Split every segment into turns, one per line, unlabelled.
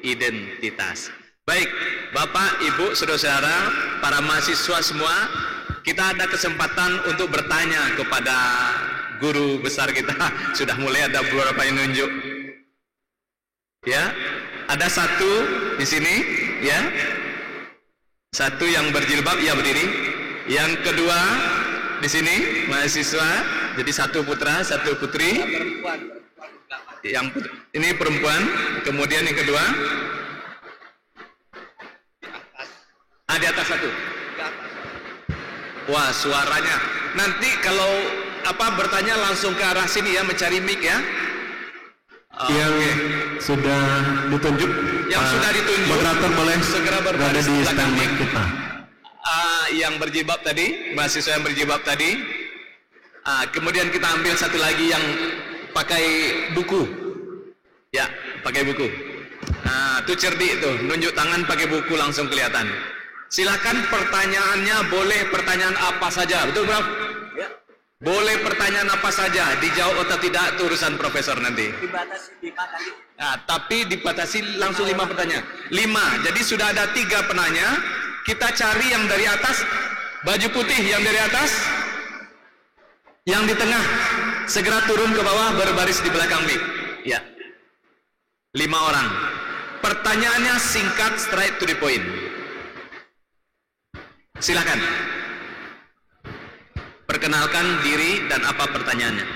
identitas. Baik, Bapak, Ibu, saudara-saudara, para mahasiswa semua, kita ada kesempatan untuk bertanya kepada guru besar kita. Sudah mulai ada beberapa yang nunjuk. Ya, ada satu di sini, ya. Satu yang berjilbab, ya berdiri. Yang kedua di sini mahasiswa, jadi satu putra, satu putri. Yang ini perempuan, kemudian yang kedua. Di atas satu. Wah, suaranya. Nanti kalau bertanya langsung ke arah sini ya, mencari mic ya.
Yang sudah ditunjuk,
yang sudah ditunjuk,
moderator boleh
segera berada
di stand mic kita.
Yang berjilbab tadi, mahasiswa yang berjilbab tadi. Kemudian kita ambil satu lagi yang pakai buku. Ya, pakai buku. Itu cerdik tuh, nunjuk tangan pakai buku langsung kelihatan. Silakan pertanyaannya, boleh pertanyaan apa saja, betul Prof? Ya. Boleh pertanyaan apa saja, dijawab atau tidak itu urusan profesor nanti.
Dibatasi 5 tadi.
Tapi dibatasi langsung 5 pertanyaan. 5, jadi sudah ada 3 penanya. Kita cari yang dari atas, baju putih yang dari atas, yang di tengah segera turun ke bawah berbaris di belakang mic. Ya, 5 orang. Pertanyaannya singkat, straight to the point. Silakan. Perkenalkan diri dan apa pertanyaannya.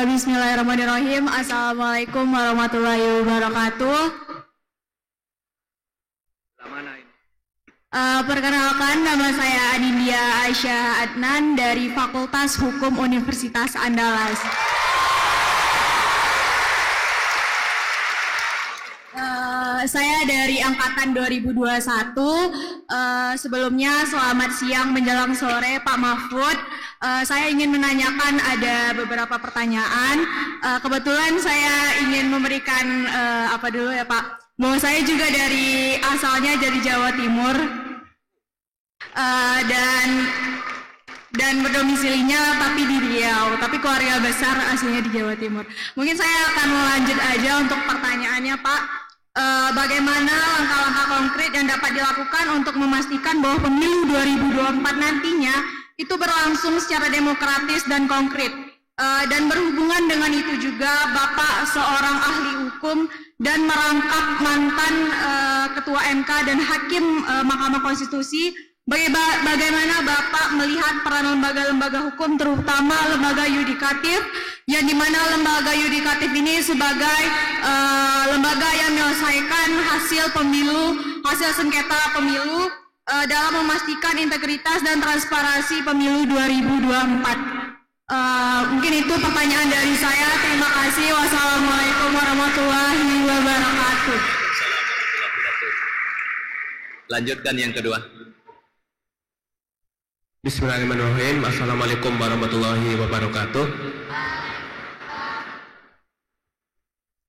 Bismillahirrahmanirrahim. Assalamualaikum warahmatullahi wabarakatuh. Perkenalkan, nama saya Adindia Aisyah Adnan dari Fakultas Hukum Universitas Andalas. Saya dari angkatan 2021. Sebelumnya selamat siang menjelang sore Pak Mahfud. Saya ingin menanyakan ada beberapa pertanyaan. Kebetulan saya ingin memberikan apa dulu ya Pak, bahwa saya juga asalnya dari Jawa Timur, dan berdomisilinya tapi di Riau, tapi keluarga besar aslinya di Jawa Timur. Mungkin saya akan melanjut aja untuk pertanyaannya Pak. Bagaimana langkah-langkah konkret yang dapat dilakukan untuk memastikan bahwa pemilu 2024 nantinya itu berlangsung secara demokratis dan konkret. Dan berhubungan dengan itu juga Bapak seorang ahli hukum dan merangkap mantan Ketua MK dan Hakim Mahkamah Konstitusi. Bagaimana Bapak melihat peran lembaga-lembaga hukum, terutama lembaga yudikatif, yang dimana lembaga yudikatif ini sebagai lembaga yang menyelesaikan hasil sengketa pemilu dalam memastikan integritas dan transparansi pemilu 2024. Mungkin itu pertanyaan dari saya. Terima kasih. Wassalamualaikum warahmatullahi wabarakatuh.
Lanjutkan yang kedua.
Bismillahirrahmanirrahim. Assalamualaikum warahmatullahi wabarakatuh.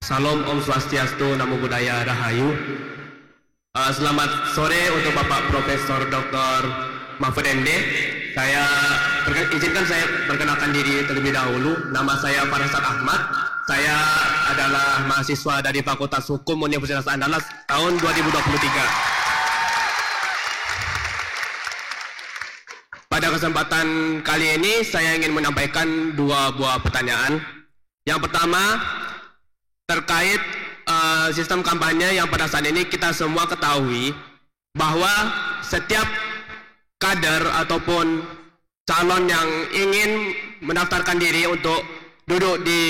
Salam Om Swastiastu, Namo Buddhaya, Rahayu. Selamat sore untuk Bapak Profesor Dr. Mahfud MD. Izinkan saya perkenalkan diri terlebih dahulu. Nama saya Farsad Ahmad. Saya adalah mahasiswa dari Fakultas Hukum Universitas Andalas tahun 2023. Pada kesempatan kali ini saya ingin menyampaikan 2 buah pertanyaan. Yang pertama terkait sistem kampanye yang pada saat ini kita semua ketahui bahwa setiap kader ataupun calon yang ingin mendaftarkan diri untuk duduk di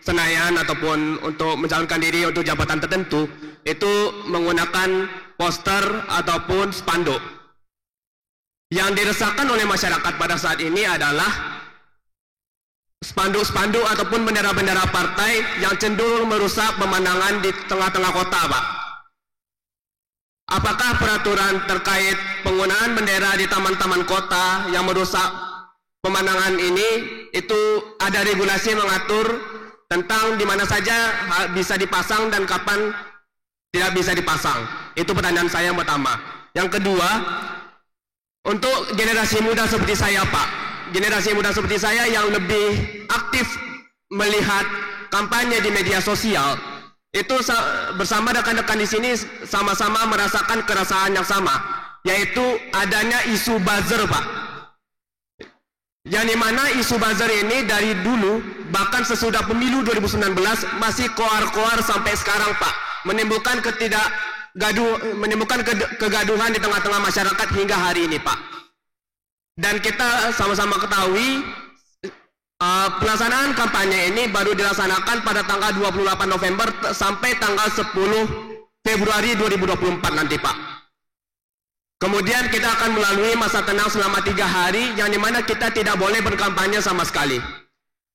Senayan ataupun untuk mencalonkan diri untuk jabatan tertentu itu menggunakan poster ataupun spanduk. Yang diresahkan oleh masyarakat pada saat ini adalah spanduk-spanduk ataupun bendera-bendera partai yang cenderung merusak pemandangan di tengah-tengah kota, Pak. Apakah peraturan terkait penggunaan bendera di taman-taman kota yang merusak pemandangan ini itu ada regulasi mengatur tentang di mana saja bisa dipasang dan kapan tidak bisa dipasang? Itu pertanyaan saya yang pertama. Yang kedua, untuk generasi muda seperti saya, Pak, generasi muda seperti saya yang lebih aktif melihat kampanye di media sosial, itu bersama rekan-rekan di sini sama-sama merasakan keresahan yang sama, yaitu adanya isu buzzer, Pak. Yang dimana isu buzzer ini dari dulu, bahkan sesudah pemilu 2019 masih koar-koar sampai sekarang, Pak, menimbulkan kegaduhan di tengah-tengah masyarakat hingga hari ini, Pak. Dan kita sama-sama ketahui pelaksanaan kampanye ini baru dilaksanakan pada tanggal 28 November sampai tanggal 10 Februari 2024 nanti, Pak. Kemudian kita akan melalui masa tenang selama 3 hari yang dimana kita tidak boleh berkampanye sama sekali.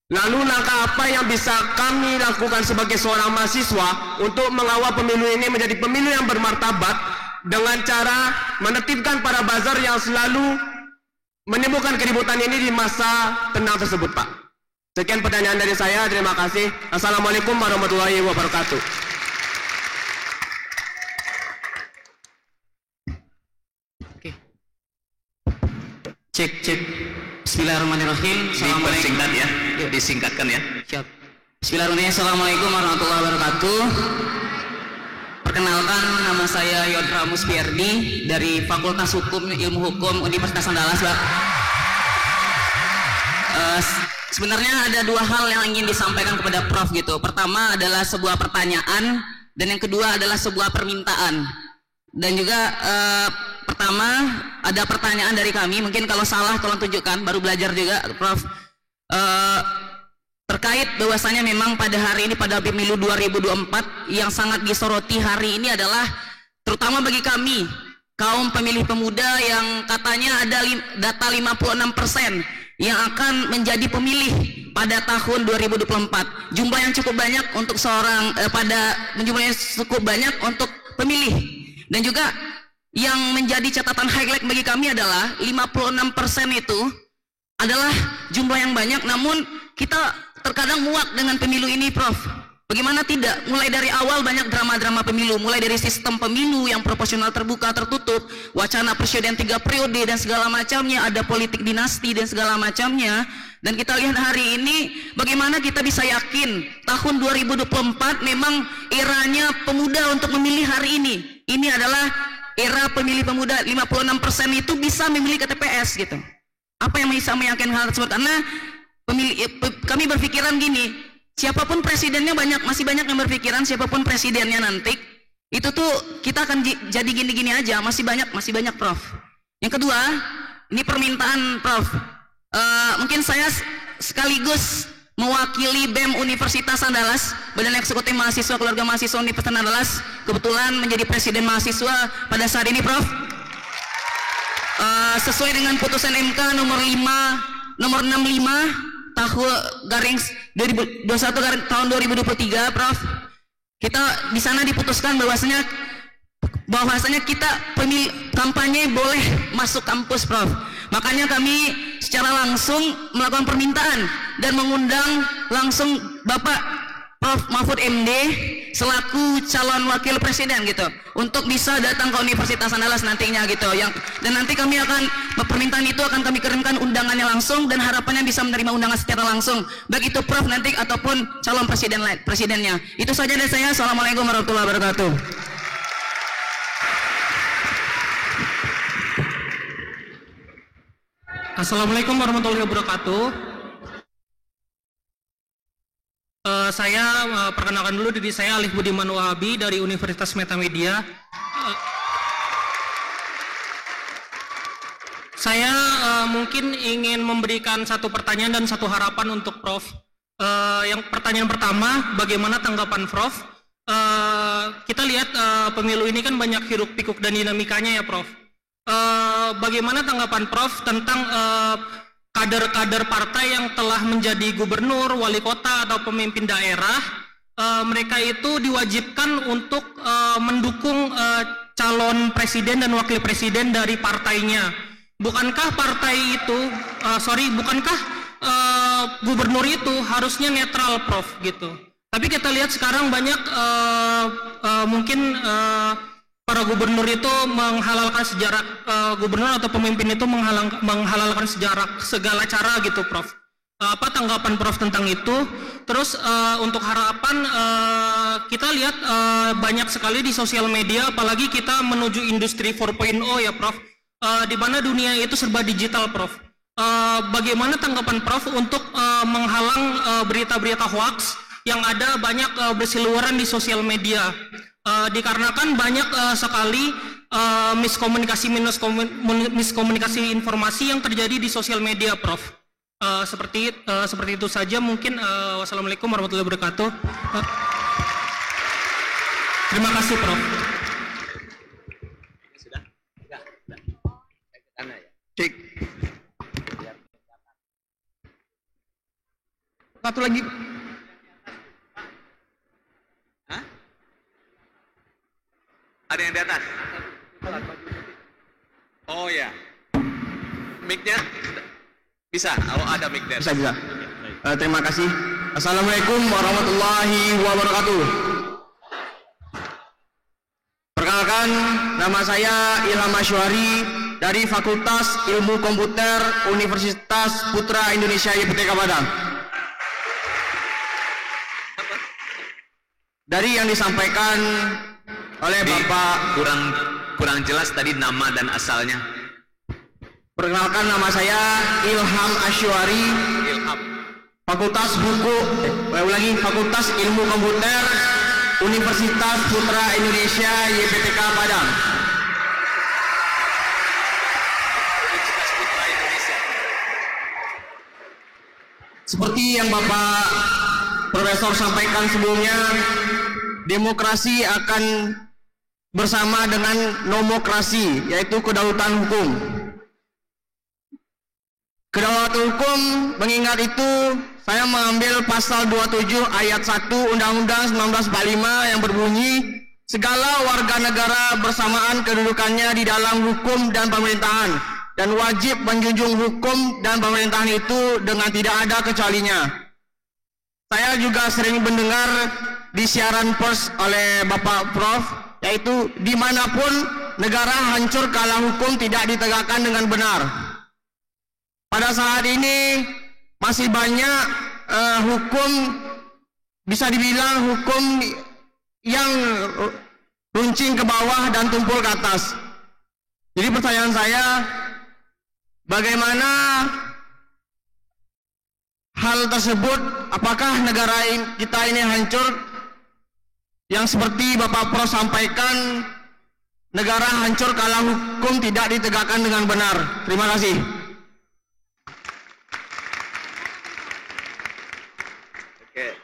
Lalu langkah apa yang bisa kami lakukan sebagai seorang mahasiswa untuk mengawal pemilu ini menjadi pemilu yang bermartabat dengan cara menertibkan para buzzer yang selalu menimbulkan keributan ini di masa tenang tersebut, Pak. Sekian pertanyaan dari saya, terima kasih. Assalamualaikum warahmatullahi wabarakatuh.
Cek. Bismillahirrahmanirrahim.
Disingkat ya, disingkatkan ya.
Siap. Bismillahirrahmanirrahim. Assalamualaikum warahmatullahi wabarakatuh. Perkenalkan, nama saya Yodra Muspierdi dari Fakultas Hukum Ilmu Hukum Universitas Andalas, Pak. Sebenarnya ada 2 hal yang ingin disampaikan kepada Prof gitu. Pertama adalah sebuah pertanyaan dan yang kedua adalah sebuah permintaan. Dan juga pertama ada pertanyaan dari kami, mungkin kalau salah tolong tunjukkan, baru belajar juga Prof. Terkait bahwasanya memang pada hari ini pada pemilu 2024 yang sangat disoroti hari ini adalah terutama bagi kami kaum pemilih pemuda yang katanya ada data 56% yang akan menjadi pemilih pada tahun 2024. Jumlah yang cukup banyak untuk seorang jumlahnya cukup banyak untuk pemilih. Dan juga yang menjadi catatan highlight bagi kami adalah 56% itu adalah jumlah yang banyak, namun kita terkadang muak dengan pemilu ini, Prof. Bagaimana tidak? Mulai dari awal banyak drama-drama pemilu, mulai dari sistem pemilu yang proporsional terbuka tertutup, wacana presiden 3 periode dan segala macamnya, ada politik dinasti dan segala macamnya. Dan kita lihat hari ini bagaimana kita bisa yakin tahun 2024 memang eranya pemuda untuk memilih hari ini. Ini adalah era pemilih pemuda, 56% itu bisa memilih ke TPS gitu. Apa yang bisa meyakinkan hal tersebut? Karena kami berpikiran gini, siapapun presidennya masih banyak yang berpikiran siapapun presidennya nanti itu tuh kita akan jadi gini-gini aja, masih banyak Prof. Yang kedua, ini permintaan Prof. Mungkin saya sekaligus mewakili BEM Universitas Andalas, Badan Eksekutif Mahasiswa Keluarga Mahasiswa Universitas Andalas, kebetulan menjadi presiden mahasiswa pada saat ini, Prof. Sesuai dengan putusan MK nomor 65 tahun garing 2021 tahun 2023, Prof. Kita di sana diputuskan bahwasanya kita pemilih kampanye boleh masuk kampus, Prof. Makanya kami secara langsung melakukan permintaan dan mengundang langsung Bapak Prof. Mahfud MD selaku calon wakil presiden gitu untuk bisa datang ke Universitas Andalas nantinya gitu. Dan nanti kami akan permintaan itu akan kami kirimkan undangannya langsung dan harapannya bisa menerima undangan secara langsung baik itu Prof nanti ataupun calon presidennya. Itu saja dari saya. Assalamualaikum warahmatullahi wabarakatuh.
Assalamualaikum warahmatullahi wabarakatuh. Saya perkenalkan dulu diri saya, Alif Budiman Wahabi dari Universitas Metamedia. Saya mungkin ingin memberikan satu pertanyaan dan satu harapan untuk Prof. Yang pertanyaan pertama, bagaimana tanggapan Prof? Kita lihat pemilu ini kan banyak hiruk pikuk dan dinamikanya ya, Prof. Bagaimana tanggapan Prof tentang kader-kader partai yang telah menjadi gubernur, wali kota atau pemimpin daerah, mereka itu diwajibkan untuk mendukung calon presiden dan wakil presiden dari partainya. Bukankah gubernur itu harusnya netral, Prof, gitu. Tapi kita lihat sekarang banyak para gubernur itu menghalalkan sejarah, gubernur atau pemimpin itu menghalalkan sejarah segala cara gitu, Prof. Apa tanggapan Prof tentang itu? Terus untuk harapan kita lihat banyak sekali di sosial media, apalagi kita menuju industri 4.0 ya Prof, di mana dunia itu serba digital Prof. Bagaimana tanggapan Prof untuk menghalang berita-berita hoax yang ada banyak berseliweran di sosial media? Dikarenakan banyak sekali miskomunikasi informasi yang terjadi di sosial media Prof. Seperti itu saja mungkin. Wassalamualaikum warahmatullahi wabarakatuh. Terima kasih Prof.
Sudah?
Cek. Satu lagi.
Hah? Ada yang di atas? Oh ya. Mic-nya bisa? Oh, ada mic there.
Bisa. Terima kasih. Assalamualaikum warahmatullahi wabarakatuh. Perkenalkan, nama saya Ilham Asywari dari Fakultas Ilmu Komputer Universitas Putra Indonesia YPTK Padang. Dari yang disampaikan oleh Bapak,
kurang jelas tadi nama dan asalnya.
perkenalkan nama saya Ilham Asywari,
Ilham.
Fakultas Ilmu Komputer Universitas Putra Indonesia YPTK Padang.
Universitas Putra Indonesia.
Seperti yang Bapak Profesor sampaikan sebelumnya, demokrasi akan bersama dengan nomokrasi, yaitu kedaulatan hukum. Kedaulatan hukum, mengingat itu, saya mengambil pasal 27 ayat 1 Undang-Undang 1945 yang berbunyi, segala warga negara bersamaan kedudukannya di dalam hukum dan pemerintahan, dan wajib menjunjung hukum dan pemerintahan itu dengan tidak ada kecualinya. Saya juga sering mendengar di siaran pers oleh Bapak Prof, yaitu dimanapun negara hancur kalau hukum tidak ditegakkan dengan benar. Pada saat ini masih banyak hukum, bisa dibilang hukum yang runcing ke bawah dan tumpul ke atas. Jadi pertanyaan saya, bagaimana hal tersebut? Apakah negara kita ini hancur? Yang seperti Bapak Prof sampaikan, negara hancur kalau hukum tidak ditegakkan dengan benar. Terima kasih.
Oke.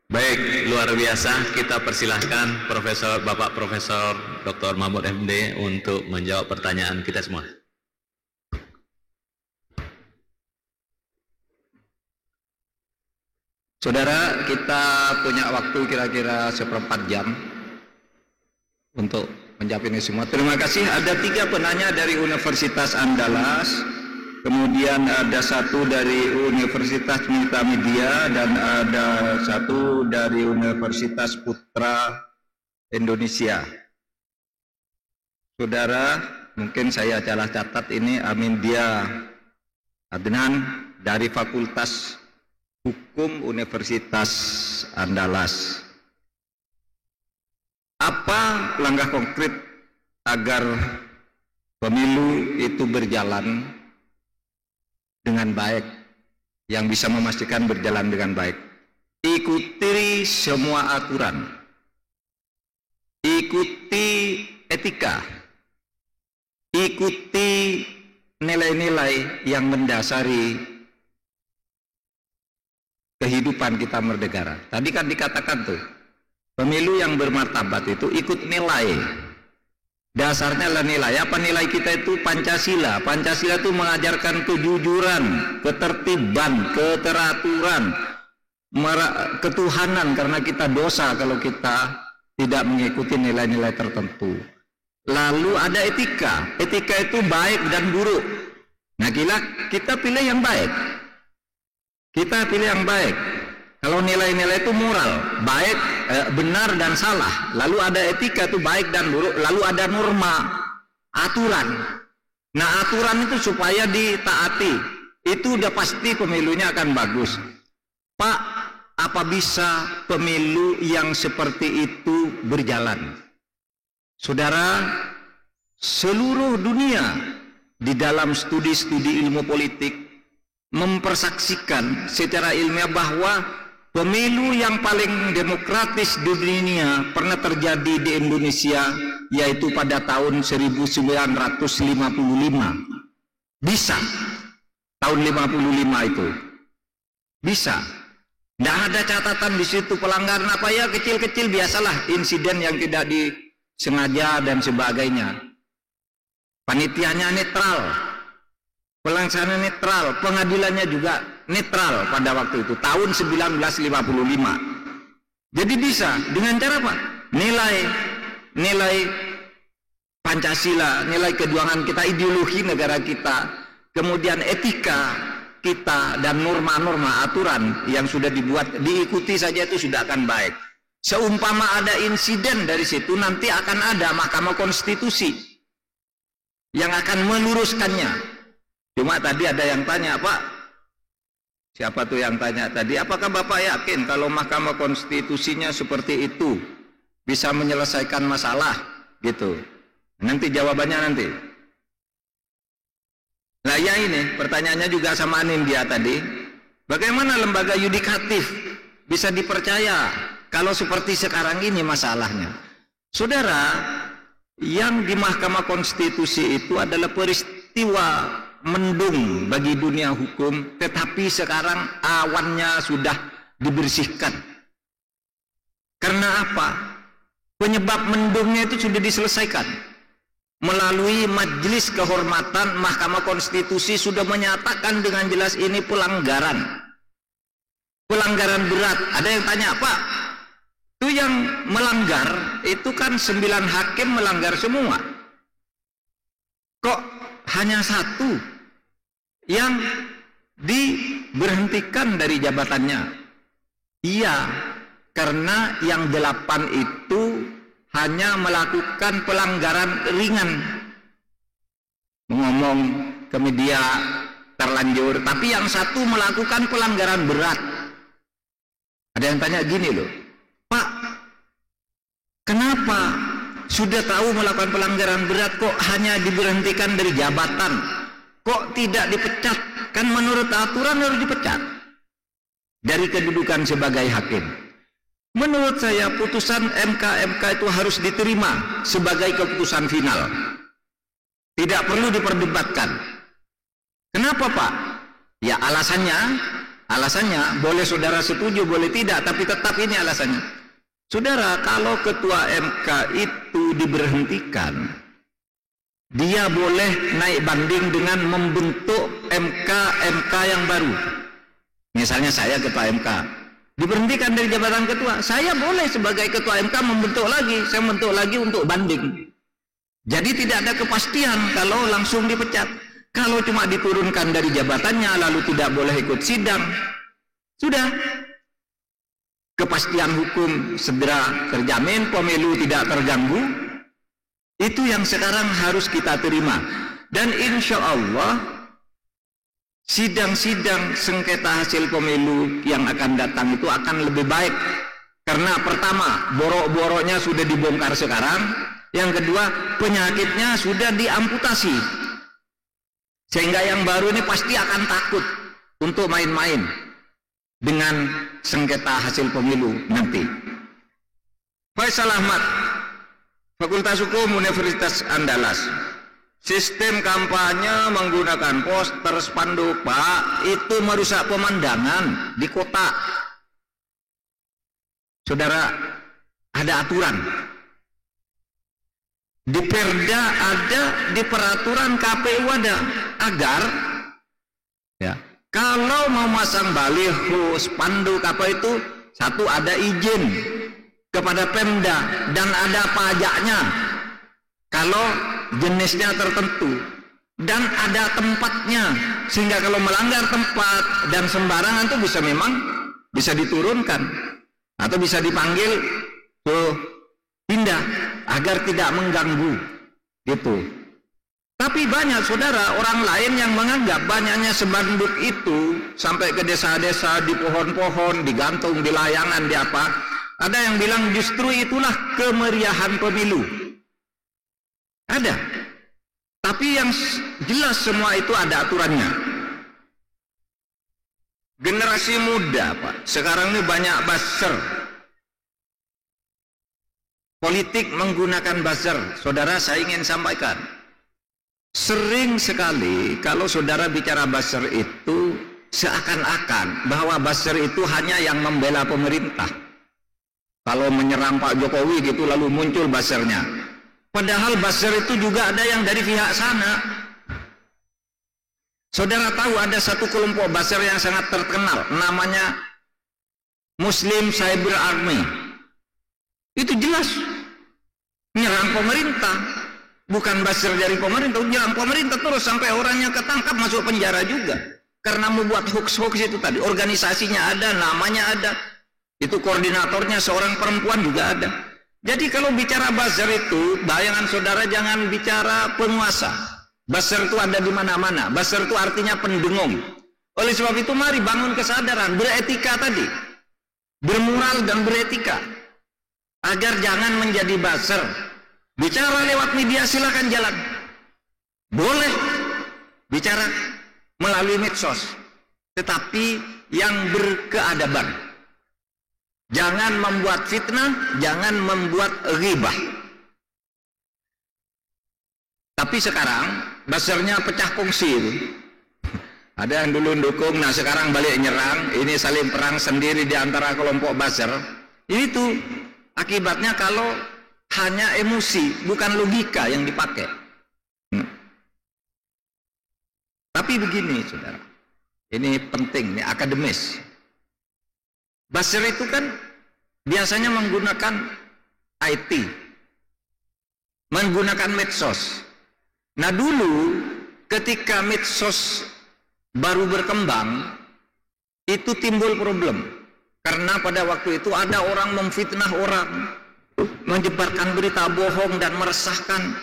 Baik, luar biasa. Kita persilahkan Bapak Profesor Dr. Mahmud MD untuk menjawab pertanyaan kita semua.
Saudara, kita punya waktu kira-kira 1/4 jam untuk menjawab ini semua. Terima kasih. Ada 3 penanya dari Universitas Andalas, kemudian ada 1 dari Universitas Multimedia, dan ada 1 dari Universitas Putra Indonesia. Saudara, mungkin saya salah catat ini, Amindia Adnan dari Fakultas Hukum Universitas Andalas. Apa langkah konkret agar pemilu itu berjalan dengan baik, yang bisa memastikan berjalan dengan baik? Ikuti semua aturan, ikuti etika, ikuti nilai-nilai yang mendasari kehidupan kita bernegara. Tadi kan dikatakan tuh, pemilu yang bermartabat itu ikut nilai. Dasarnya adalah nilai. Apa nilai kita itu? Pancasila. Pancasila itu mengajarkan kejujuran, ketertiban, keteraturan, ketuhanan, karena kita dosa kalau kita tidak mengikuti nilai-nilai tertentu. Lalu ada etika. Etika itu baik dan buruk. Nah, kita pilih yang baik. Kita pilih yang baik. Kalau nilai-nilai itu moral, baik, benar dan salah. Lalu ada etika itu baik dan buruk. Lalu ada norma, aturan. Nah, aturan itu supaya ditaati. Itu udah pasti pemilunya akan bagus. Pak, apa bisa pemilu yang seperti itu berjalan? Saudara, seluruh dunia di dalam studi-studi ilmu politik mempersaksikan secara ilmiah bahwa pemilu yang paling demokratis di dunia pernah terjadi di Indonesia, yaitu pada tahun 1955. Bisa. Tahun 55 itu. Bisa. Tidak ada catatan di situ pelanggaran apa ya, kecil-kecil biasalah, insiden yang tidak disengaja dan sebagainya. Panitianya netral, pelaksanaan netral, pengadilannya juga netral pada waktu itu, tahun 1955. Jadi bisa, dengan cara apa? Nilai Pancasila, nilai kejuangan kita, ideologi negara kita, kemudian etika kita, dan norma-norma aturan yang sudah dibuat, diikuti saja itu sudah akan baik. Seumpama ada insiden dari situ, nanti akan ada Mahkamah Konstitusi yang akan meluruskannya. Cuma tadi ada yang tanya, Pak, siapa tuh yang tanya tadi, apakah Bapak yakin kalau Mahkamah Konstitusinya seperti itu bisa menyelesaikan masalah gitu? Nanti jawabannya nanti. Nah ya, ini pertanyaannya juga sama Nindya tadi, bagaimana lembaga yudikatif bisa dipercaya kalau seperti sekarang ini masalahnya? Saudara, yang di Mahkamah Konstitusi itu adalah peristiwa mendung bagi dunia hukum, tetapi sekarang awannya sudah dibersihkan. Karena apa? Penyebab mendungnya itu sudah diselesaikan. Melalui Majelis Kehormatan Mahkamah Konstitusi sudah menyatakan dengan jelas ini pelanggaran berat. Ada yang tanya, Pak, itu yang melanggar itu kan 9 hakim melanggar semua, kok hanya 1 yang diberhentikan dari jabatannya? Iya, karena yang 8 itu hanya melakukan pelanggaran ringan, ngomong ke media terlanjur, tapi yang 1 melakukan pelanggaran berat. Ada yang tanya gini loh, Pak, kenapa sudah tahu melakukan pelanggaran berat kok hanya diberhentikan dari jabatan, kok tidak dipecat? Kan menurut aturan harus dipecat dari kedudukan sebagai hakim. Menurut saya putusan MK itu harus diterima sebagai keputusan final, tidak perlu diperdebatkan. Kenapa, Pak? Ya alasannya boleh saudara setuju, boleh tidak, tapi tetap ini alasannya. Saudara, kalau ketua MK itu diberhentikan, dia boleh naik banding dengan membentuk MK yang baru. Misalnya saya ketua MK, diberhentikan dari jabatan ketua, saya boleh sebagai ketua MK membentuk lagi, saya membentuk lagi untuk banding. Jadi tidak ada kepastian kalau langsung dipecat. Kalau cuma diturunkan dari jabatannya lalu tidak boleh ikut sidang, sudah kepastian hukum segera terjamin, pemilu tidak terganggu. Itu yang sekarang harus kita terima. Dan insya Allah sidang-sidang sengketa hasil pemilu yang akan datang itu akan lebih baik. Karena pertama, borok-boroknya sudah dibongkar sekarang. Yang kedua, penyakitnya sudah diamputasi. Sehingga yang baru ini pasti akan takut untuk main-main dengan sengketa hasil pemilu nanti. Faisal Ahmad, Fakultas Hukum Universitas Andalas. Sistem kampanye menggunakan poster, spanduk, Pak, itu merusak pemandangan di kota. Saudara, ada aturan. Di Perda ada, di peraturan KPU ada, agar ya, kalau mau masang baliho, spanduk apa itu, 1 ada izin kepada Pemda dan ada pajaknya. Kalau jenisnya tertentu dan ada tempatnya, sehingga kalau melanggar tempat dan sembarangan itu bisa diturunkan atau bisa dipanggil pindah agar tidak mengganggu gitu. Tapi banyak saudara orang lain yang menganggap banyaknya spanduk itu sampai ke desa-desa, di pohon-pohon, digantung, di layangan, di apa. Ada yang bilang justru itulah kemeriahan pemilu. Ada. Tapi yang jelas semua itu ada aturannya. Generasi muda, Pak, sekarang ini banyak buzzer. Politik menggunakan buzzer. Saudara, saya ingin sampaikan. Sering sekali kalau saudara bicara buzzer itu seakan-akan bahwa buzzer itu hanya yang membela pemerintah. Kalau menyerang Pak Jokowi gitu lalu muncul buzzernya. Padahal buzzer itu juga ada yang dari pihak sana. Saudara tahu ada satu kelompok buzzer yang sangat terkenal, namanya Muslim Cyber Army. Itu jelas menyerang pemerintah. Bukan buzzer dari pemerintah, menyerang pemerintah terus sampai orangnya ketangkap masuk penjara juga. Karena membuat hoax-hoax itu tadi. Organisasinya ada, namanya ada. Itu koordinatornya seorang perempuan juga ada. Jadi kalau bicara buzzer itu, bayangan saudara jangan bicara penguasa. Buzzer itu ada di mana-mana. Buzzer itu artinya pendengung. Oleh sebab itu mari bangun kesadaran, beretika tadi. Bermoral dan beretika. Agar jangan menjadi buzzer. Bicara lewat media silakan jalan. Boleh bicara melalui medsos. Tetapi yang berkeadaban. Jangan membuat fitnah, jangan membuat ghibah. Tapi sekarang buzzernya pecah kongsi itu. Ada yang dulu dukung, nah sekarang balik nyerang. Ini saling perang sendiri di antara kelompok buzzer. Ini tuh akibatnya kalau hanya emosi, bukan logika yang dipakai. Tapi begini, saudara. Ini penting, ini akademis. Buzzer itu kan biasanya menggunakan IT, menggunakan medsos. Nah dulu ketika medsos baru berkembang, itu timbul problem. Karena pada waktu itu ada orang memfitnah orang, menyebarkan berita bohong dan meresahkan.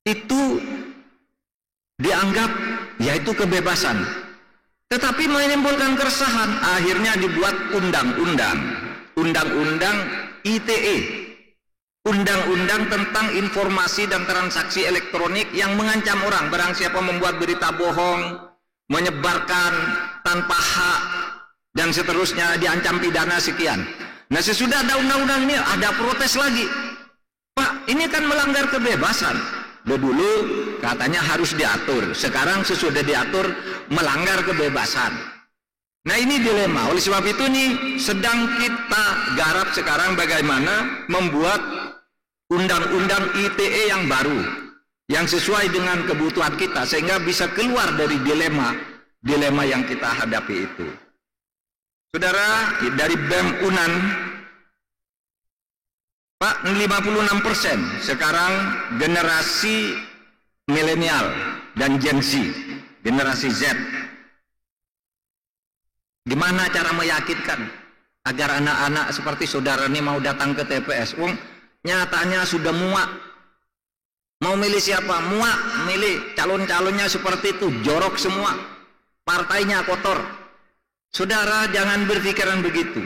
Itu dianggap yaitu kebebasan. Tetapi menimbulkan keresahan, akhirnya dibuat undang-undang ITE, undang-undang tentang informasi dan transaksi elektronik yang mengancam orang barang siapa membuat berita bohong, menyebarkan tanpa hak dan seterusnya diancam pidana sekian. Nah sesudah ada undang-undang ini ada protes lagi. Pak, ini kan melanggar kebebasan. Dulu katanya harus diatur, sekarang sesudah diatur melanggar kebebasan. Nah ini dilema. Oleh sebab itu nih sedang kita garap sekarang bagaimana membuat undang-undang ITE yang baru, yang sesuai dengan kebutuhan kita sehingga bisa keluar dari dilema yang kita hadapi itu. Saudara, dari BEM UNAN, Pak, 56% sekarang generasi milenial dan Gen Z, generasi Z. Gimana cara meyakinkan agar anak-anak seperti saudara ini mau datang ke TPS? Nyatanya sudah muak. Mau milih siapa? Muak milih calon-calonnya seperti itu, jorok semua. Partainya kotor. Saudara jangan berpikiran begitu.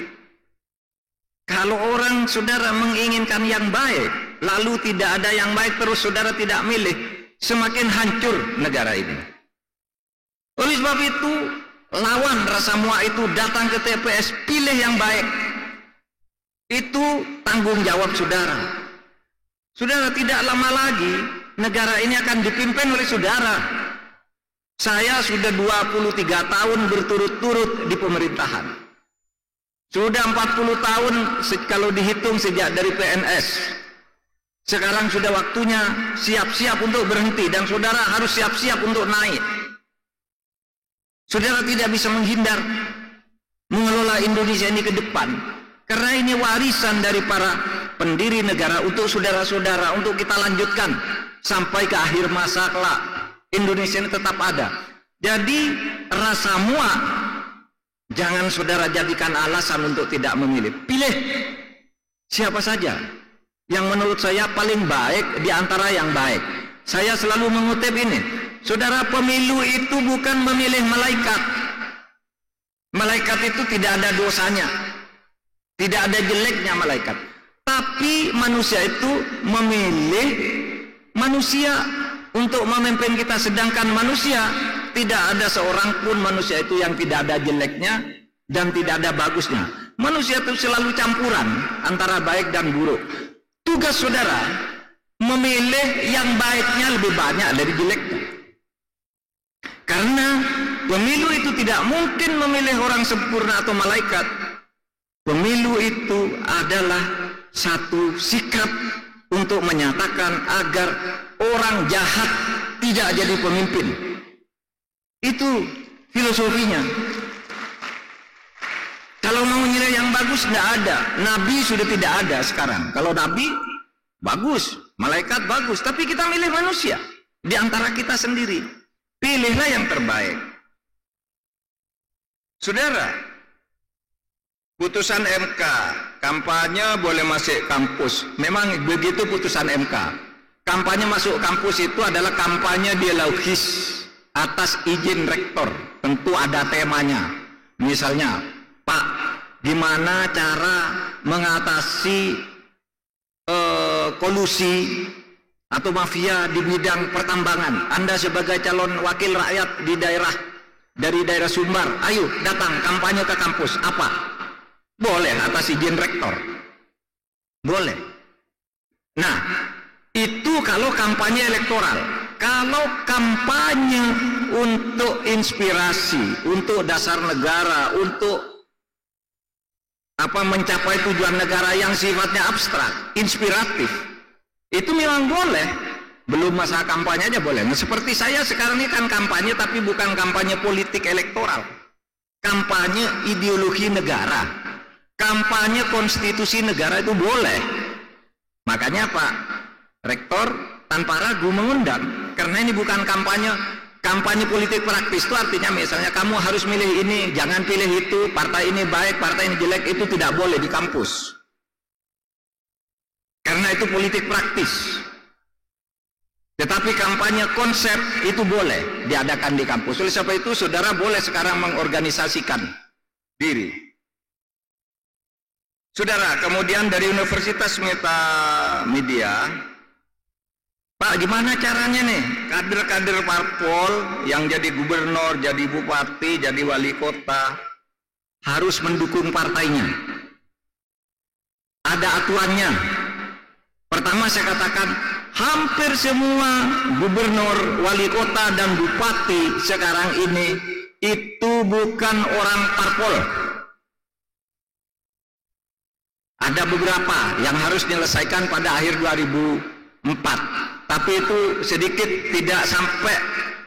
Kalau orang saudara menginginkan yang baik, lalu tidak ada yang baik terus saudara tidak milih, semakin hancur negara ini. Oleh sebab itu, lawan rasa muak itu datang ke TPS, pilih yang baik. Itu tanggung jawab saudara. Saudara, tidak lama lagi negara ini akan dipimpin oleh saudara. Saya sudah 23 tahun berturut-turut di pemerintahan. Sudah 40 tahun kalau dihitung sejak dari PNS. Sekarang sudah waktunya siap-siap untuk berhenti dan saudara harus siap-siap untuk naik. Saudara tidak bisa menghindar mengelola Indonesia ini ke depan. Karena ini warisan dari para pendiri negara untuk saudara-saudara, untuk kita lanjutkan sampai ke akhir masa kelak. Indonesia ini tetap ada. Jadi rasa muak jangan saudara jadikan alasan untuk tidak memilih. Pilih siapa saja yang menurut saya paling baik di antara yang baik. Saya selalu mengutip ini. Saudara, pemilu itu bukan memilih malaikat. Malaikat itu tidak ada dosanya. Tidak ada jeleknya malaikat. Tapi manusia itu memilih manusia untuk memimpin kita. Sedangkan manusia, tidak ada seorang pun manusia itu yang tidak ada jeleknya dan tidak ada bagusnya. Manusia itu selalu campuran antara baik dan buruk. Tugas saudara memilih yang baiknya lebih banyak dari jeleknya. Karena pemilu itu tidak mungkin memilih orang sempurna atau malaikat. Pemilu itu adalah satu sikap untuk menyatakan agar orang jahat tidak jadi pemimpin. Itu filosofinya. Kalau mau nilai yang bagus tidak ada. Nabi sudah tidak ada sekarang. Kalau nabi bagus, malaikat bagus, tapi kita milih manusia di antara kita sendiri. Pilihlah yang terbaik. Saudara, putusan MK, kampanye boleh masuk kampus. Memang begitu putusan MK. Kampanye masuk kampus itu adalah kampanye dialogis atas izin rektor. Tentu ada temanya. Misalnya, Pak, gimana cara mengatasi kolusi atau mafia di bidang pertambangan? Anda sebagai calon wakil rakyat di daerah, dari daerah Sumbar, ayo datang kampanye ke kampus. Apa? Boleh atas izin rektor. Boleh. Nah, itu kalau kampanye elektoral. Kalau kampanye untuk inspirasi, untuk dasar negara, untuk mencapai tujuan negara yang sifatnya abstrak, inspiratif, itu memang boleh. Belum masa kampanye aja boleh. Nah, seperti saya sekarang ini kan kampanye, tapi bukan kampanye politik elektoral. Kampanye ideologi negara, kampanye konstitusi negara itu boleh. Makanya Pak Rektor tanpa ragu mengundang, karena ini bukan kampanye politik praktis. Itu artinya misalnya kamu harus milih ini, jangan pilih itu, partai ini baik, partai ini jelek, itu tidak boleh di kampus. Karena itu politik praktis. Tetapi kampanye konsep itu boleh diadakan di kampus. Oleh sebab itu saudara boleh sekarang mengorganisasikan diri. Saudara, kemudian dari Universitas Media, Pak, gimana caranya nih kader-kader parpol yang jadi gubernur, jadi bupati, jadi wali kota harus mendukung partainya? Ada aturannya. Pertama saya katakan, hampir semua gubernur, wali kota, dan bupati sekarang ini itu bukan orang parpol. Ada beberapa yang harus diselesaikan pada akhir 2004. Tapi itu sedikit, tidak sampai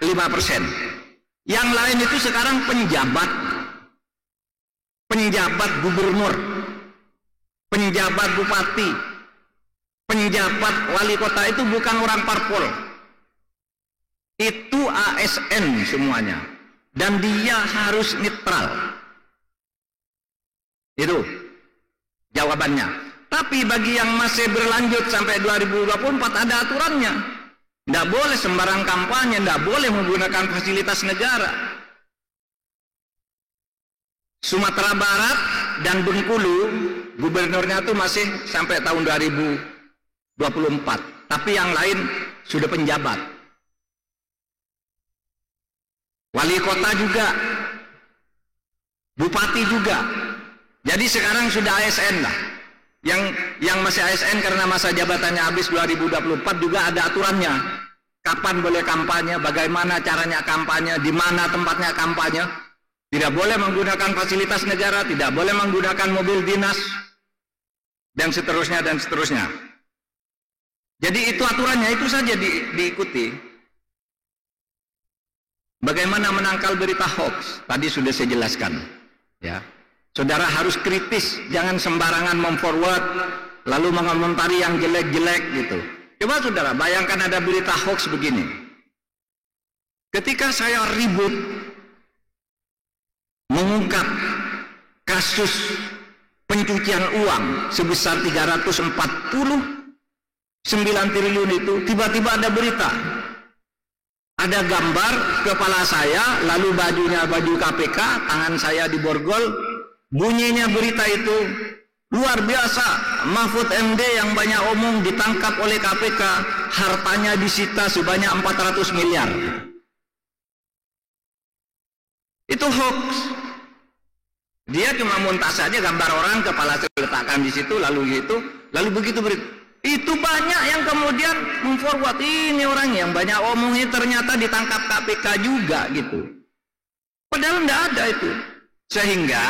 5%. Yang lain itu sekarang penjabat gubernur, penjabat bupati, penjabat wali kota itu bukan orang parpol. Itu ASN semuanya. Dan dia harus netral. Itu jawabannya. Tapi bagi yang masih berlanjut sampai 2024 ada aturannya. Tidak boleh sembarang kampanye, tidak boleh menggunakan fasilitas negara. Sumatera Barat dan Bengkulu, gubernurnya itu masih sampai tahun 2024. Tapi yang lain sudah penjabat. Wali kota juga, bupati juga. Jadi sekarang sudah ASN lah. Yang masih ASN karena masa jabatannya habis 2024 juga ada aturannya. Kapan boleh kampanye, bagaimana caranya kampanye, di mana tempatnya kampanye. Tidak boleh menggunakan fasilitas negara, tidak boleh menggunakan mobil dinas, dan seterusnya dan seterusnya. Jadi itu aturannya, itu saja diikuti. Bagaimana menangkal berita hoax? Tadi sudah saya jelaskan, ya. Saudara harus kritis, jangan sembarangan memforward lalu mengomentari yang jelek-jelek gitu. Coba saudara bayangkan ada berita hoax begini. Ketika saya ribut mengungkap kasus pencucian uang sebesar 349 triliun itu, tiba-tiba ada berita ada gambar kepala saya, lalu bajunya baju KPK, tangan saya diborgol, bunyinya berita itu luar biasa, Mahfud MD yang banyak omong ditangkap oleh KPK, hartanya disita sebanyak 400 miliar. Itu hoax. Dia cuma muntas saja gambar orang, kepala saya letakkan di situ, lalu gitu, lalu begitu berita. Itu banyak yang kemudian memforward, ini orang yang banyak omongnya ternyata ditangkap KPK juga gitu. Padahal enggak ada itu. Sehingga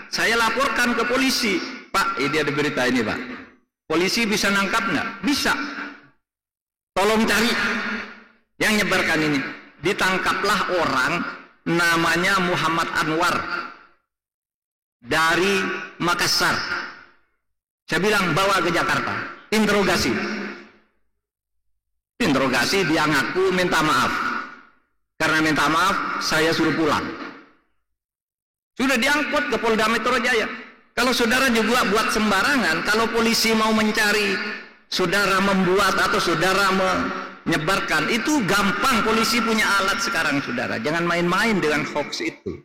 saya laporkan ke polisi, Pak, ini ada berita ini Pak. Polisi bisa nangkap enggak? Bisa. Tolong cari yang nyebarkan ini. Ditangkaplah orang namanya Muhammad Anwar dari Makassar. Saya bilang bawa ke Jakarta. Interogasi, dia ngaku minta maaf. Karena minta maaf, saya suruh pulang. Sudah diangkut ke Polda Metro Jaya. Kalau saudara juga buat sembarangan, kalau polisi mau mencari saudara membuat atau saudara menyebarkan, itu gampang, polisi punya alat sekarang saudara. Jangan main-main dengan hoax itu.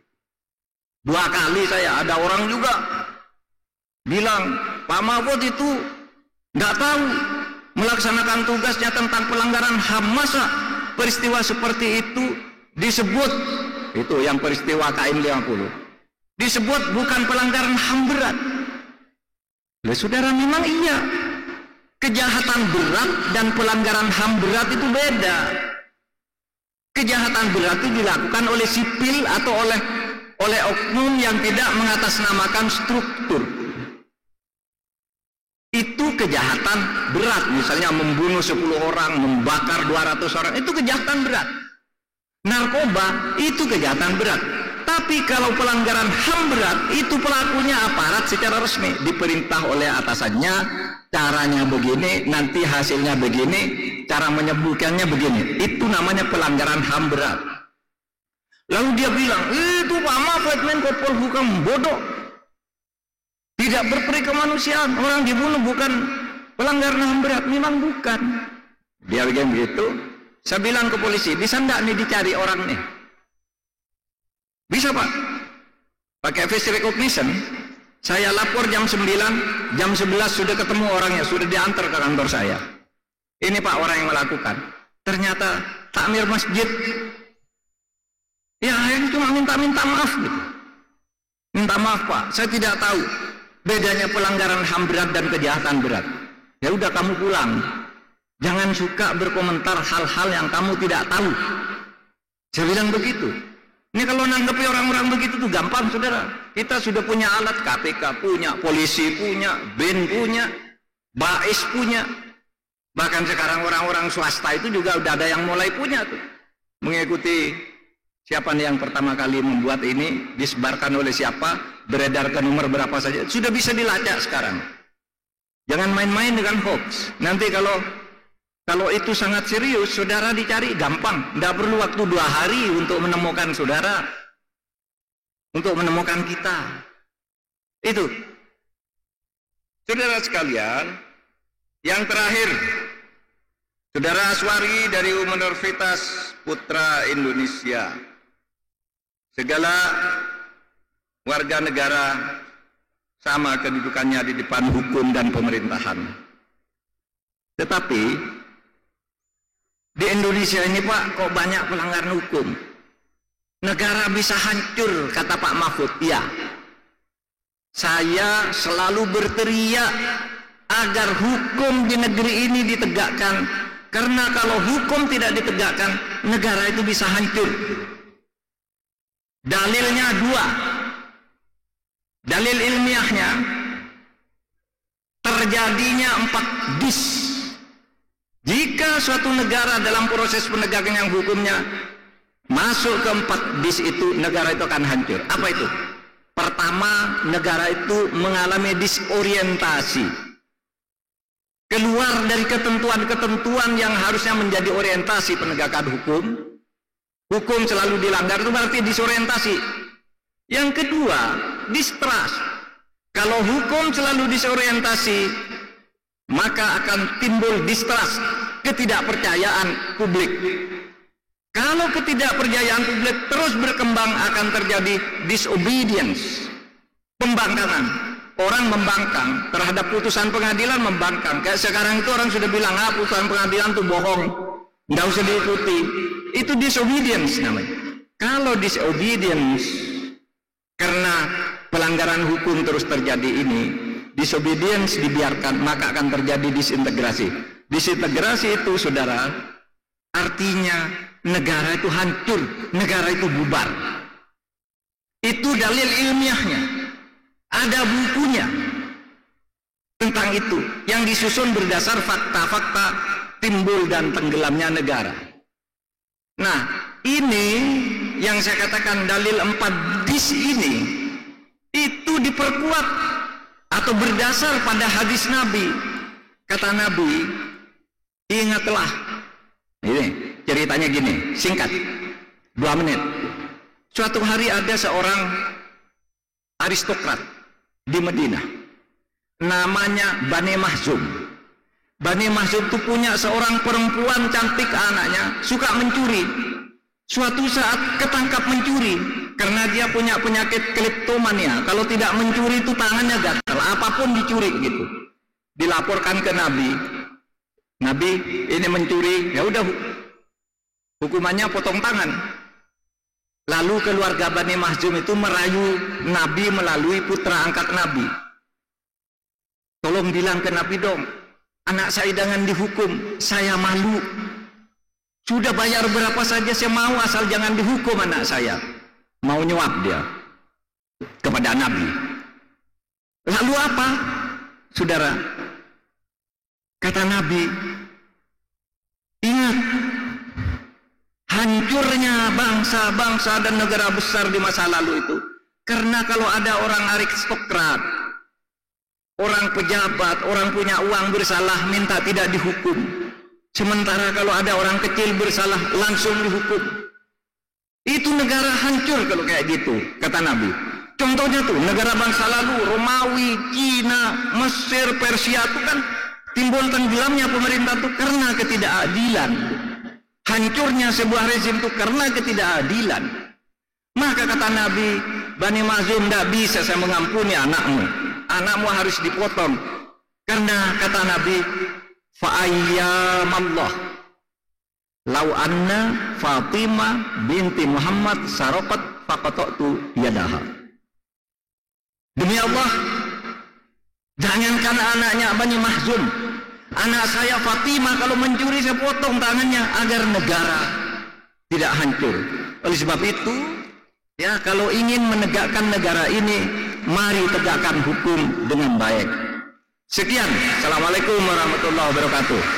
2 kali saya, ada orang juga bilang, Pak Mahfud itu nggak tahu melaksanakan tugasnya tentang pelanggaran HAM. Masa peristiwa seperti itu disebut, itu yang peristiwa KM 50 disebut bukan pelanggaran HAM berat. Lah saudara, memang iya, kejahatan berat dan pelanggaran HAM berat itu beda. Kejahatan berat itu dilakukan oleh sipil atau oleh oknum yang tidak mengatasnamakan struktur. Itu kejahatan berat, misalnya membunuh 10 orang, membakar 200 orang, itu kejahatan berat. Narkoba itu kejahatan berat. Tapi kalau pelanggaran HAM berat, itu pelakunya aparat secara resmi, diperintah oleh atasannya, caranya begini, nanti hasilnya begini, cara menyembuhkannya begini. Itu namanya pelanggaran HAM berat. Lalu dia bilang, itu Pak Mahfud Menko Polhukam bodoh, tidak berperi kemanusiaan, orang dibunuh bukan pelanggaran HAM berat. Memang bukan. Dia bilang begitu. Saya bilang ke polisi, bisa enggak nih dicari orang nih? Bisa Pak. Pakai face recognition. Saya lapor jam 9, jam 11 sudah ketemu orangnya, sudah diantar ke kantor saya. Ini Pak orang yang melakukan. Ternyata takmir masjid. Ya, yang cuma minta maaf gitu. Minta maaf Pak, saya tidak tahu bedanya pelanggaran HAM berat dan kejahatan berat. Ya udah, kamu pulang. Jangan suka berkomentar hal-hal yang kamu tidak tahu. Saya bilang begitu. Ini kalau nanggepi orang-orang begitu tuh gampang saudara. Kita sudah punya alat, KPK punya, polisi punya, BIN punya, BAIS punya. Bahkan sekarang orang-orang swasta itu juga udah ada yang mulai punya tuh. Mengikuti siapa nih yang pertama kali membuat ini, disebarkan oleh siapa, beredar ke nomor berapa saja, sudah bisa dilacak sekarang. Jangan main-main dengan hoax. Nanti kalau itu sangat serius, saudara dicari gampang. Tidak perlu waktu 2 hari untuk menemukan saudara, untuk menemukan kita. Itu. Saudara sekalian, yang terakhir, Saudara Aswari dari Universitas Putra Indonesia. Segala warga negara sama kedudukannya di depan hukum dan pemerintahan. Tetapi di Indonesia ini Pak, kok banyak pelanggaran hukum. Negara bisa hancur, kata Pak Mahfud. Ya, saya selalu berteriak agar hukum di negeri ini ditegakkan. Karena kalau hukum tidak ditegakkan, negara itu bisa hancur. Dalilnya 2. Dalil ilmiahnya, terjadinya 4 bis. Jika suatu negara dalam proses penegakan yang hukumnya masuk ke 4 bis itu, negara itu akan hancur. Apa itu? Pertama, negara itu mengalami disorientasi. Keluar dari ketentuan-ketentuan yang harusnya menjadi orientasi penegakan hukum. Hukum selalu dilanggar, itu berarti disorientasi. Yang kedua, distrust. Kalau hukum selalu disorientasi, maka akan timbul distrust, ketidakpercayaan publik. Kalau ketidakpercayaan publik terus berkembang akan terjadi disobedience, pembangkangan. Orang membangkang terhadap putusan pengadilan, membangkang. Kayak sekarang itu orang sudah bilang, putusan pengadilan itu bohong, nggak usah diikuti. Itu disobedience namanya. Kalau disobedience karena pelanggaran hukum terus terjadi ini, disobedience dibiarkan, maka akan terjadi disintegrasi. Disintegrasi itu, saudara, artinya negara itu hancur, negara itu bubar. Itu dalil ilmiahnya. Ada bukunya tentang itu yang disusun berdasar fakta-fakta timbul dan tenggelamnya negara. Nah, ini yang saya katakan dalil 4 dis ini itu diperkuat atau berdasar pada hadis Nabi. Kata Nabi, ingatlah. Ini ceritanya gini, singkat, 2 menit. Suatu hari ada seorang aristokrat di Madinah, namanya Bani Mahzum. Bani Mahzum itu punya seorang perempuan cantik, anaknya suka mencuri. Suatu saat ketangkap mencuri karena dia punya penyakit kleptomania. Kalau tidak mencuri itu tangannya gatal, apapun dicuri gitu. Dilaporkan ke Nabi. Nabi, ini mencuri, ya udah hukumannya potong tangan. Lalu keluarga Bani Mahzum itu merayu Nabi melalui putra angkat Nabi. Tolong bilang ke Nabi dong, anak saya jangan dihukum, saya malu. Sudah bayar berapa saja saya mau, asal jangan dihukum anak saya. Mau nyuap dia kepada Nabi. Lalu apa, saudara? Kata Nabi, ingat, hancurnya bangsa-bangsa dan negara besar di masa lalu itu karena kalau ada orang aristokrat, orang pejabat, orang punya uang bersalah minta tidak dihukum, sementara kalau ada orang kecil bersalah langsung dihukum. Itu negara hancur kalau kayak gitu, kata Nabi. Contohnya tuh negara bangsa lalu, Romawi, Cina, Mesir, Persia itu kan timbul tenggelamnya pemerintah itu karena ketidakadilan. Hancurnya sebuah rezim itu karena ketidakadilan. Maka kata Nabi, Bani Mahzum, tidak bisa saya mengampuni anakmu. Anakmu harus dipotong. Karena kata Nabi, fa'ayyamallah lau anna Fatimah binti Muhammad saraqat faqata'tu yadaha. Demi Allah, jangankan anaknya Bani Mahzum, anak saya Fatimah kalau mencuri saya potong tangannya agar negara tidak hancur. Oleh sebab itu, ya kalau ingin menegakkan negara ini, mari tegakkan hukum dengan baik. Sekian. Assalamualaikum warahmatullahi wabarakatuh.